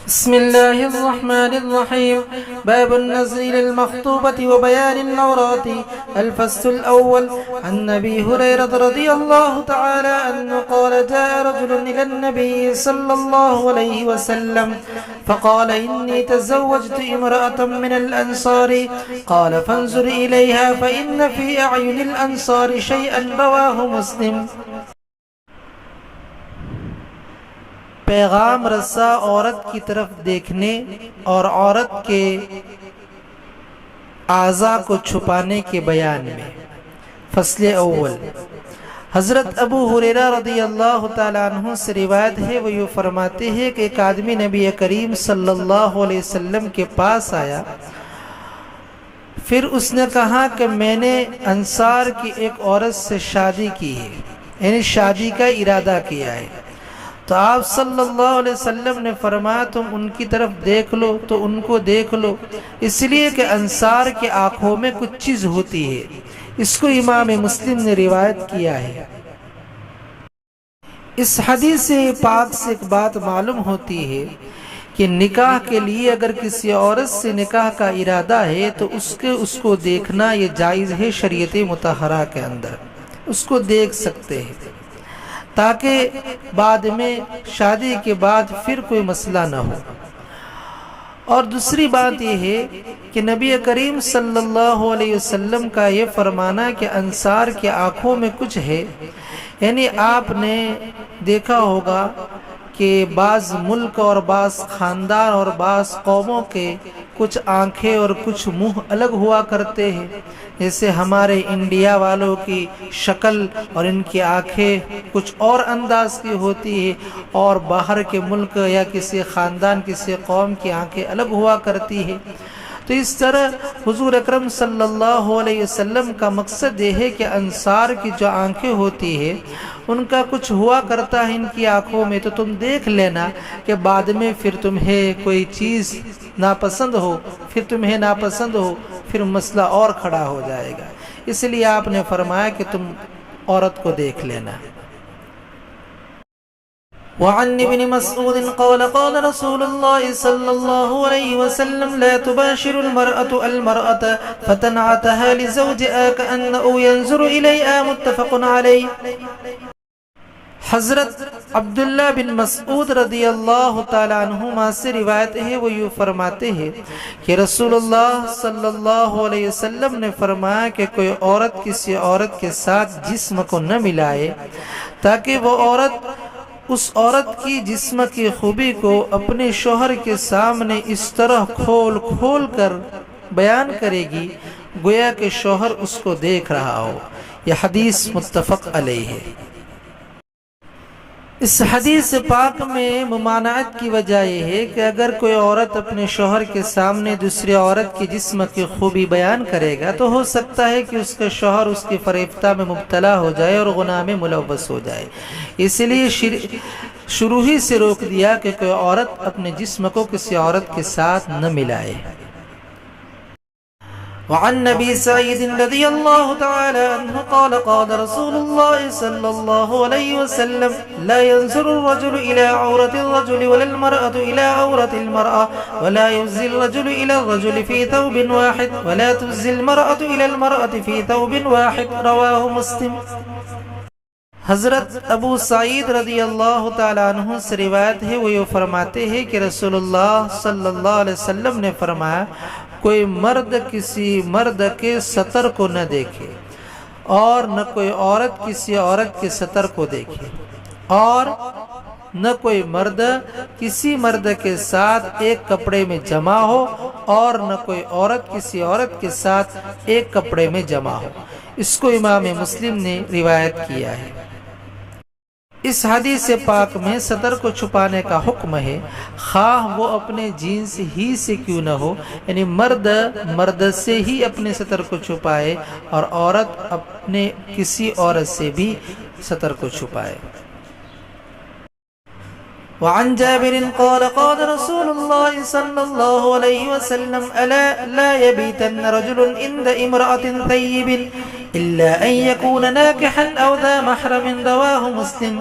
بسم الله الرحمن الرحيم. باب النظر إلى المخطوبة وبيان العورات. الفصل الأول. عن أبي هريرة رضي الله تعالى عنه قال جاء رجل إلى النبي صلى الله عليه وسلم فقال إني تزوجت امرأة من الأنصار قال فانظر إليها فإن في أعين الأنصار شيئا. رواه مسلم. پیغام رسا عورت کی طرف دیکھنے اور عورت کے اعضاء کو چھپانے کے بیان میں. فصل اول. حضرت ابو ہریرہ رضی اللہ تعالیٰ عنہ سے روایت ہے، وہ یہ فرماتے ہیں کہ ایک آدمی نبی کریم صلی اللہ علیہ وسلم کے پاس آیا، پھر اس نے کہا کہ میں نے انصار کی ایک عورت سے شادی کی ہے، یعنی شادی کا ارادہ کیا ہے. تو آپ صلی اللہ علیہ وسلم نے فرمایا تم ان کی طرف دیکھ لو، تو ان کو دیکھ لو، اس لیے کہ انصار کے آنکھوں میں کچھ چیز ہوتی ہے. اس کو امام مسلم نے روایت کیا ہے. اس حدیث پاک سے ایک بات معلوم ہوتی ہے کہ نکاح کے لیے اگر کسی عورت سے نکاح کا ارادہ ہے تو اس کو دیکھنا یہ جائز ہے. شریعت مطہرہ کے اندر اس کو دیکھ سکتے ہیں تاکہ بعد میں شادی کے بعد پھر کوئی مسئلہ نہ ہو. اور دوسری بات یہ ہے کہ نبی کریم صلی اللہ علیہ وسلم کا یہ فرمانا کہ انصار کے آنکھوں میں کچھ ہے، یعنی آپ نے دیکھا ہوگا کہ بعض ملک اور بعض خاندان اور بعض قوموں کے کچھ آنکھیں اور کچھ منہ الگ ہوا کرتے ہیں. جیسے ہمارے انڈیا والوں کی شکل اور ان کی آنکھیں کچھ اور انداز کی ہوتی ہے، اور باہر کے ملک یا کسی خاندان کسی قوم کی آنکھیں الگ ہوا کرتی ہے. تو اس طرح حضور اکرم صلی اللہ علیہ وسلم کا مقصد یہ ہے کہ انصار کی جو آنکھیں ہوتی ہے ان کا کچھ ہوا کرتا ہے ان کی آنکھوں میں، تو تم دیکھ لینا کہ بعد میں پھر تمہیں کوئی چیز ناپسند ہو، پھر مسئلہ اور کھڑا ہو جائے گا. اس لیے آپ نے فرمایا کہ تم عورت کو دیکھ لینا. وعن ابن مسعود قال قال رسول الله صلى الله عليه وسلم لا تباشر المرأة فتنعتها لزوجها كأنه ينظر إليها. متفق عليه. حضرت عبداللہ بن مسعود رضی اللہ تعالیٰ عنہما سے روایت ہے، وہ یوں فرماتے ہیں کہ رسول اللہ صلی اللہ علیہ وسلم نے فرمایا کہ کوئی عورت کسی عورت کے ساتھ جسم کو نہ ملائے تاکہ وہ عورت اس عورت کی جسم کی خوبی کو اپنے شوہر کے سامنے اس طرح کھول کھول کر بیان کرے گی گویا کہ شوہر اس کو دیکھ رہا ہو. یہ حدیث متفق علیہ ہے. اس حدیث پاک میں ممانعت کی وجہ یہ ہے کہ اگر کوئی عورت اپنے شوہر کے سامنے دوسری عورت کی جسم کی خوبی بیان کرے گا تو ہو سکتا ہے کہ اس کا شوہر اس کی فریفتہ میں مبتلا ہو جائے اور گناہ میں ملوث ہو جائے. اس لیے شروع ہی سے روک دیا کہ کوئی عورت اپنے جسم کو کسی عورت کے ساتھ نہ ملائے. وعن نبی سعید رضی اللہ تعالی عنہ قال قال رسول اللہ صلی اللہ علیہ وسلم لا ينظر الرجل الى عورة الرجل ولا المرأة الى عورة المرأة ولا يفزي الرجل الى الرجل في ثوب واحد ولا تفزي المرأة الى المرأة في ثوب واحد. رواه مسلم. حضرت ابو سعید رضی اللہ تعالیٰ عنہ سے روایت ہے، وہ یہ فرماتے ہیں کہ رسول اللہ صلی اللہ علیہ وسلم نے فرمایا کوئی مرد کسی مرد کے سطر کو نہ دیکھے اور نہ کوئی عورت کسی عورت کے سطر کو دیکھے، اور نہ کوئی مرد کسی مرد کے ساتھ ایک کپڑے میں جمع ہو اور نہ کوئی عورت کسی عورت کے ساتھ ایک کپڑے میں جمع ہو. اس کو امام مسلم نے روایت کیا ہے. اس حدیث پاک میں سطر کو چھپانے کا حکم ہے، خواہ وہ اپنے جنس ہی سے کیوں نہ ہو، یعنی مرد سے ہی اپنے سطر کو چھپائے اور عورت اپنے کسی عورت سے بھی سطر کو چھپائے. وعن جابر قال قال رسول الله صلى الله عليه وسلم ألا لا يبيتن رجل عند امرأة ثيب إلا أن يكون ناكحا أو ذا محرم. رواه مسلم.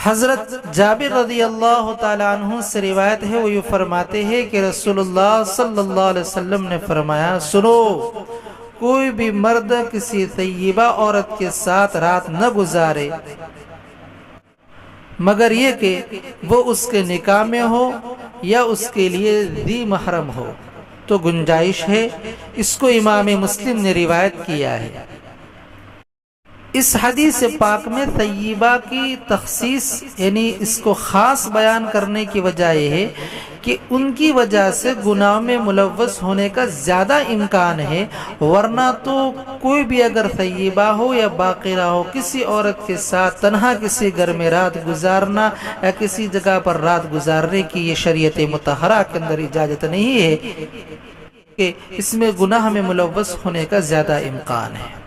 حضرت جابر رضی اللہ تعالیٰ عنہ سے روایت ہے، وہ یہ فرماتے ہیں کہ رسول اللہ صلی اللہ علیہ وسلم نے فرمایا، سنو، کوئی بھی مرد کسی طیبہ عورت کے ساتھ رات نہ گزارے مگر یہ کہ وہ اس کے نکاح میں ہو یا اس کے لیے ذی محرم ہو تو گنجائش ہے۔ اس کو امام مسلم نے روایت کیا ہے۔ اس حدیث پاک میں طیبہ کی تخصیص یعنی اس کو خاص بیان کرنے کی وجہ یہ ہے کہ ان کی وجہ سے گناہ میں ملوث ہونے کا زیادہ امکان ہے، ورنہ تو کوئی بھی اگر طیبہ ہو یا باقرہ ہو، کسی عورت کے ساتھ تنہا کسی گھر میں رات گزارنا یا کسی جگہ پر رات گزارنے کی یہ شریعت مطہرہ کے اندر اجازت نہیں ہے کہ اس میں گناہ میں ملوث ہونے کا زیادہ امکان ہے۔